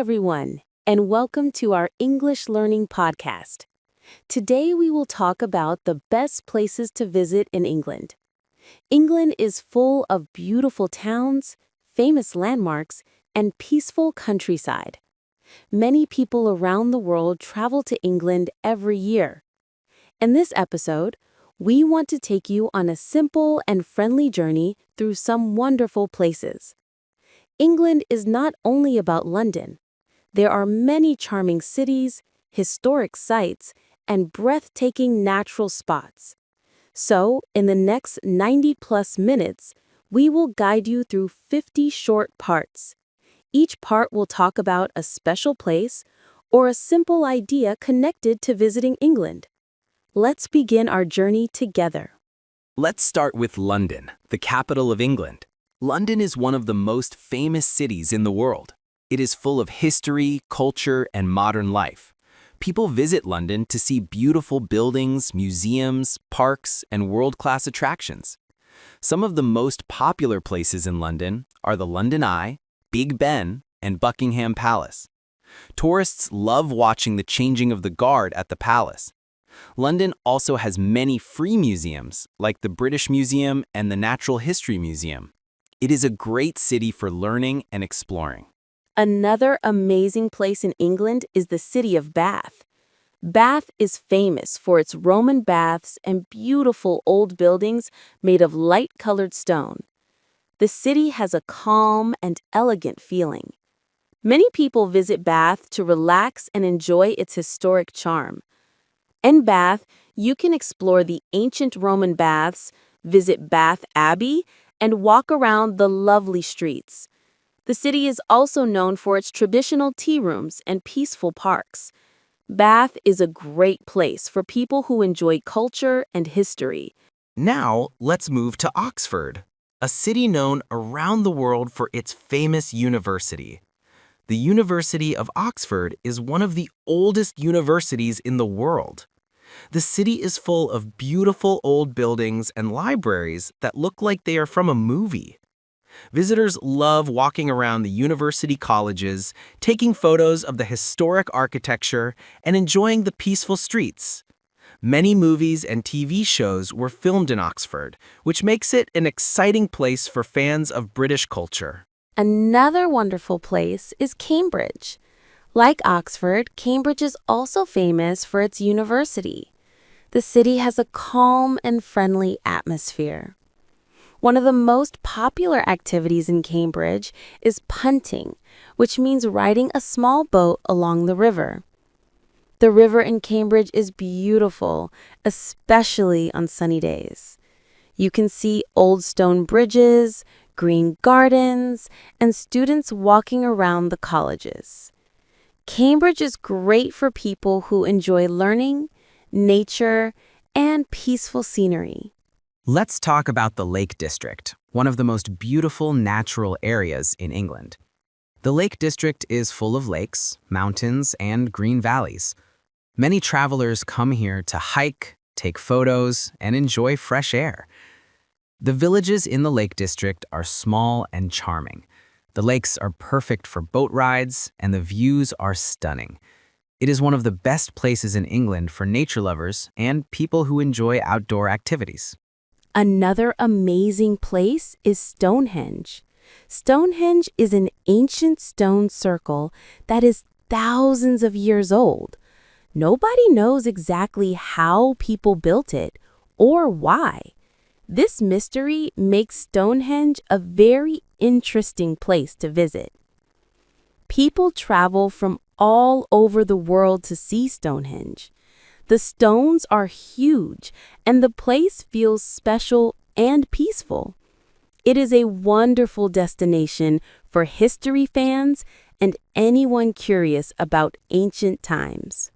everyone, and welcome to our English Learning Podcast. Today we will talk about the best places to visit in England. England is full of beautiful towns, famous landmarks, and peaceful countryside. Many people around the world travel to England every year. In this episode, we want to take you on a simple and friendly journey through some wonderful places. England is not only about London. There are many charming cities, historic sites, and breathtaking natural spots. So, in the next 90-plus minutes, we will guide you through 50 short parts. Each part will talk about a special place or a simple idea connected to visiting England. Let's begin our journey together. Let's start with London, the capital of England. London is one of the most famous cities in the world. It is full of history, culture, and modern life. People visit London to see beautiful buildings, museums, parks, and world-class attractions. Some of the most popular places in London are the London Eye, Big Ben, and Buckingham Palace. Tourists love watching the changing of the guard at the palace. London also has many free museums, like the British Museum and the Natural History Museum. It is a great city for learning and exploring. Another amazing place in England is the city of Bath. Bath is famous for its Roman baths and beautiful old buildings made of light-colored stone. The city has a calm and elegant feeling. Many people visit Bath to relax and enjoy its historic charm. In Bath, you can explore the ancient Roman baths, visit Bath Abbey, and walk around the lovely streets. The city is also known for its traditional tea rooms and peaceful parks. Bath is a great place for people who enjoy culture and history. Now, let's move to Oxford, a city known around the world for its famous university. The University of Oxford is one of the oldest universities in the world. The city is full of beautiful old buildings and libraries that look like they are from a movie. Visitors love walking around the university colleges, taking photos of the historic architecture, and enjoying the peaceful streets. Many movies and TV shows were filmed in Oxford, which makes it an exciting place for fans of British culture. Another wonderful place is Cambridge. Like Oxford, Cambridge is also famous for its university. The city has a calm and friendly atmosphere. One of the most popular activities in Cambridge is punting, which means riding a small boat along the river. The river in Cambridge is beautiful, especially on sunny days. You can see old stone bridges, green gardens, and students walking around the colleges. Cambridge is great for people who enjoy learning, nature, and peaceful scenery. Let's talk about the Lake District, one of the most beautiful natural areas in England. The Lake District is full of lakes, mountains, and green valleys. Many travelers come here to hike, take photos, and enjoy fresh air. The villages in the Lake District are small and charming. The lakes are perfect for boat rides, and the views are stunning. It is one of the best places in England for nature lovers and people who enjoy outdoor activities. Another amazing place is Stonehenge. Stonehenge is an ancient stone circle that is thousands of years old. Nobody knows exactly how people built it or why. This mystery makes Stonehenge a very interesting place to visit. People travel from all over the world to see Stonehenge. The stones are huge, and the place feels special and peaceful. It is a wonderful destination for history fans and anyone curious about ancient times.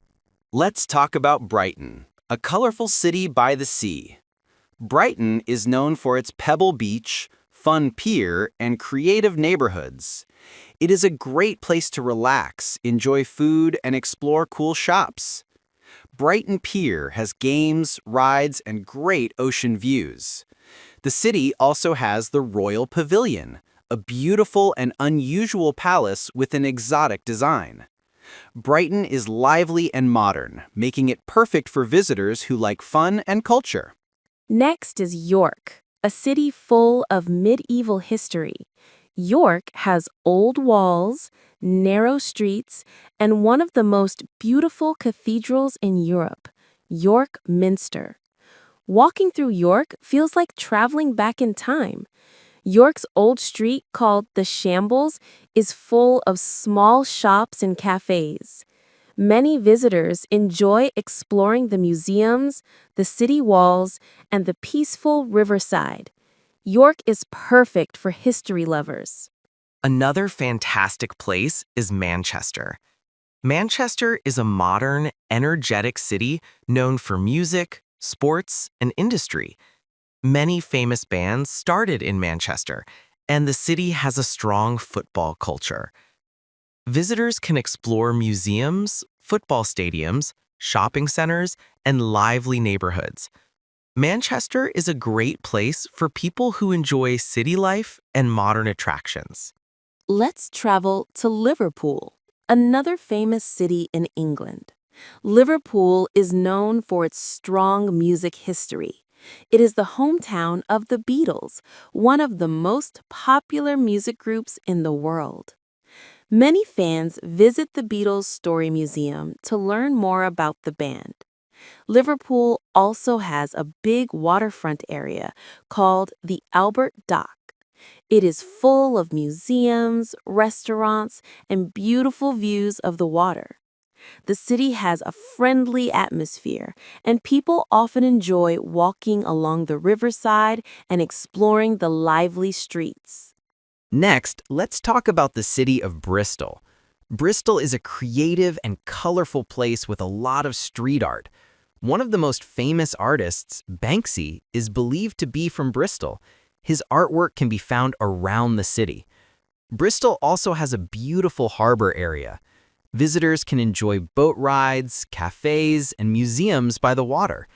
Let's talk about Brighton, a colorful city by the sea. Brighton is known for its Pebble Beach, fun pier, and creative neighborhoods. It is a great place to relax, enjoy food, and explore cool shops. Brighton Pier has games, rides, and great ocean views. The city also has the Royal Pavilion, a beautiful and unusual palace with an exotic design. Brighton is lively and modern, making it perfect for visitors who like fun and culture. Next is York, a city full of medieval history. York has old walls, narrow streets, and one of the most beautiful cathedrals in Europe, York Minster. Walking through York feels like traveling back in time. York's old street, called the Shambles, is full of small shops and cafes. Many visitors enjoy exploring the museums, the city walls, and the peaceful riverside. York is perfect for history lovers. Another fantastic place is Manchester. Manchester is a modern, energetic city known for music, sports, and industry. Many famous bands started in Manchester, and the city has a strong football culture. Visitors can explore museums, football stadiums, shopping centers, and lively neighborhoods. Manchester is a great place for people who enjoy city life and modern attractions. Let's travel to Liverpool, another famous city in England. Liverpool is known for its strong music history. It is the hometown of the Beatles, one of the most popular music groups in the world. Many fans visit the Beatles Story Museum to learn more about the band. Liverpool also has a big waterfront area called the Albert Dock. It is full of museums, restaurants, and beautiful views of the water. The city has a friendly atmosphere, and people often enjoy walking along the riverside and exploring the lively streets. Next, let's talk about the city of Bristol. Bristol is a creative and colorful place with a lot of street art. One of the most famous artists, Banksy, is believed to be from Bristol. His artwork can be found around the city. Bristol also has a beautiful harbor area. Visitors can enjoy boat rides, cafes, and museums by the water.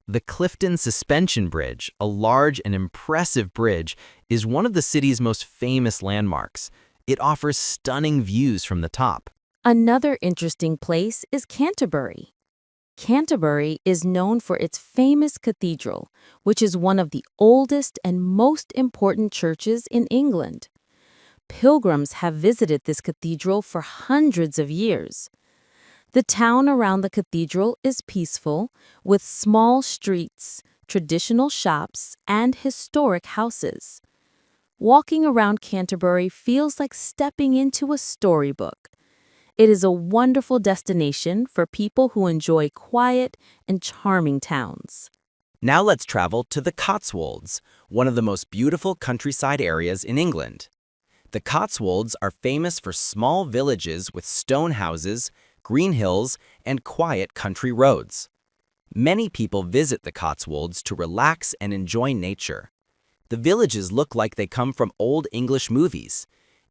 The Clifton Suspension Bridge, a large and impressive bridge, is one of the city's most famous landmarks. It offers stunning views from the top. Another interesting place is Canterbury. Canterbury is known for its famous cathedral, which is one of the oldest and most important churches in England. Pilgrims have visited this cathedral for hundreds of years. The town around the cathedral is peaceful, with small streets, traditional shops, and historic houses. Walking around Canterbury feels like stepping into a storybook. It is a wonderful destination for people who enjoy quiet and charming towns. Now let's travel to the Cotswolds, one of the most beautiful countryside areas in England. The Cotswolds are famous for small villages with stone houses, green hills, and quiet country roads. Many people visit the Cotswolds to relax and enjoy nature. The villages look like they come from old English movies.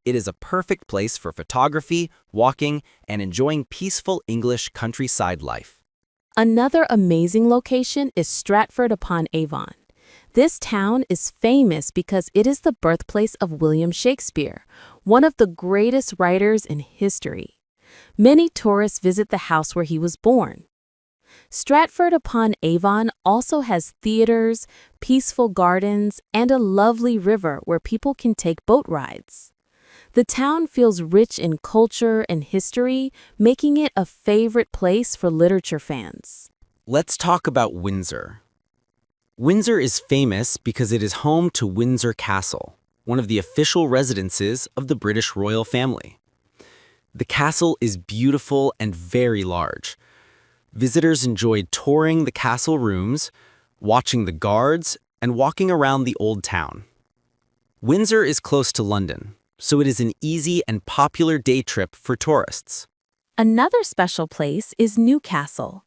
It is a perfect place for photography, walking, and enjoying peaceful English countryside life. Another amazing location is Stratford-upon-Avon. This town is famous because it is the birthplace of William Shakespeare, one of the greatest writers in history. Many tourists visit the house where he was born. Stratford-upon-Avon also has theaters, peaceful gardens, and a lovely river where people can take boat rides. The town feels rich in culture and history, making it a favorite place for literature fans. Let's talk about Windsor. Windsor is famous because it is home to Windsor Castle, one of the official residences of the British royal family. The castle is beautiful and very large. Visitors enjoy touring the castle rooms, watching the guards, and walking around the old town. Windsor is close to London, so it is an easy and popular day trip for tourists. Another special place is Newcastle.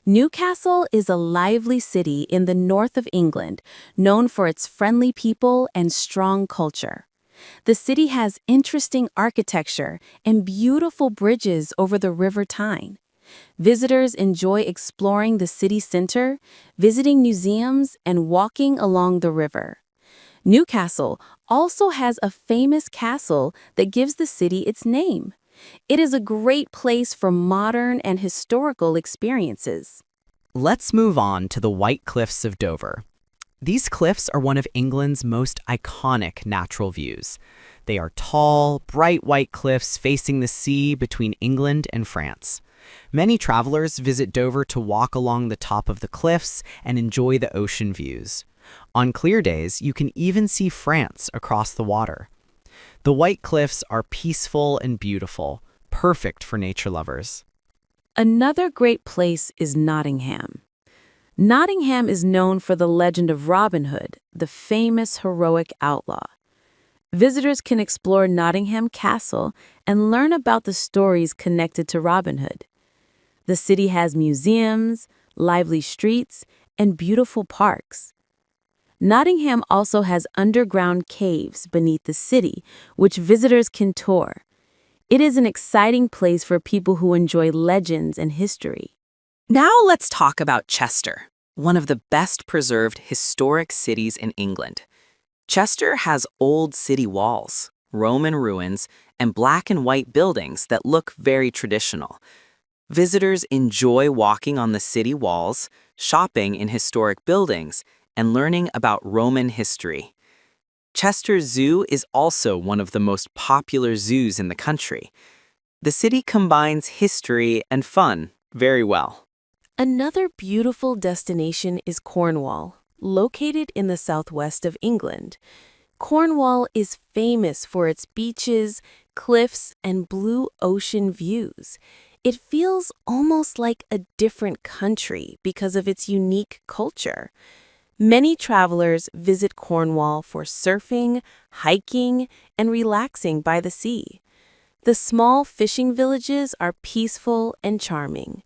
Newcastle is a lively city in the north of England, known for its friendly people and strong culture. The city has interesting architecture and beautiful bridges over the River Tyne. Visitors enjoy exploring the city center, visiting museums, and walking along the river. Newcastle also has a famous castle that gives the city its name. It is a great place for modern and historical experiences. Let's move on to the White Cliffs of Dover. These cliffs are one of England's most iconic natural views. They are tall, bright white cliffs facing the sea between England and France. Many travelers visit Dover to walk along the top of the cliffs and enjoy the ocean views. On clear days, you can even see France across the water. The White Cliffs are peaceful and beautiful, perfect for nature lovers. Another great place is Nottingham. Nottingham is known for the legend of Robin Hood, the famous heroic outlaw. Visitors can explore Nottingham Castle and learn about the stories connected to Robin Hood. The city has museums, lively streets, and beautiful parks. Nottingham also has underground caves beneath the city, which visitors can tour. It is an exciting place for people who enjoy legends and history. Now let's talk about Chester, one of the best preserved historic cities in England. Chester has old city walls, Roman ruins, and black and white buildings that look very traditional. Visitors enjoy walking on the city walls, shopping in historic buildings, and learning about Roman history. Chester Zoo is also one of the most popular zoos in the country. The city combines history and fun very well. Another beautiful destination is Cornwall, located in the southwest of England. Cornwall is famous for its beaches, cliffs, and blue ocean views. It feels almost like a different country because of its unique culture. Many travelers visit Cornwall for surfing, hiking, and relaxing by the sea. The small fishing villages are peaceful and charming.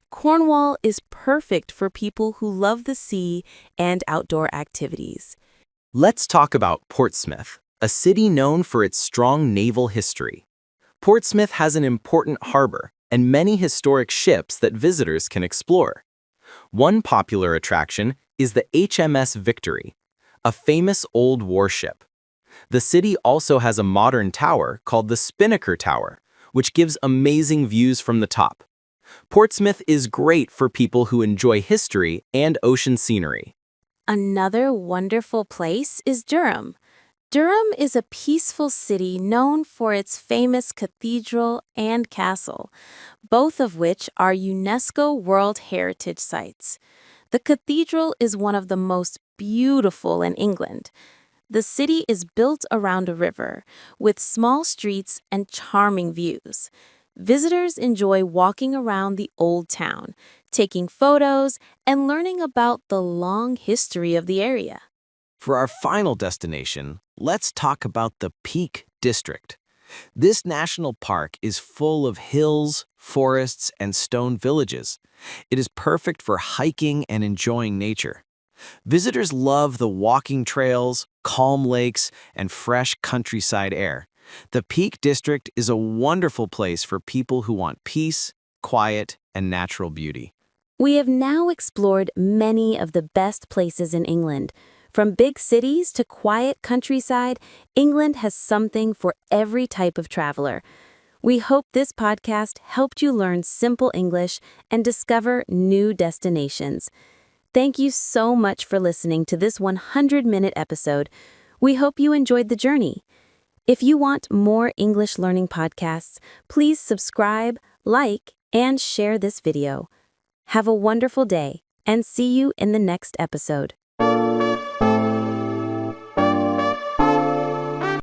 Cornwall is perfect for people who love the sea and outdoor activities. Let's talk about Portsmouth, a city known for its strong naval history. Portsmouth has an important harbor and many historic ships that visitors can explore. One popular attraction is the HMS Victory, a famous old warship. The city also has a modern tower called the Spinnaker Tower, which gives amazing views from the top. Portsmouth is great for people who enjoy history and ocean scenery. Another wonderful place is Durham. Durham is a peaceful city known for its famous cathedral and castle, both of which are UNESCO World Heritage Sites. The cathedral is one of the most beautiful in England. The city is built around a river, with small streets and charming views. Visitors enjoy walking around the old town, taking photos, and learning about the long history of the area. For our final destination, let's talk about the Peak District. This national park is full of hills, forests, and stone villages. It is perfect for hiking and enjoying nature. Visitors love the walking trails, calm lakes, and fresh countryside air. The Peak District is a wonderful place for people who want peace, quiet, and natural beauty. We have now explored many of the best places in England. From big cities to quiet countryside, England has something for every type of traveler. We hope this podcast helped you learn simple English and discover new destinations. Thank you so much for listening to this 100-minute episode. We hope you enjoyed the journey. If you want more English learning podcasts, please subscribe, like, and share this video. Have a wonderful day, and see you in the next episode.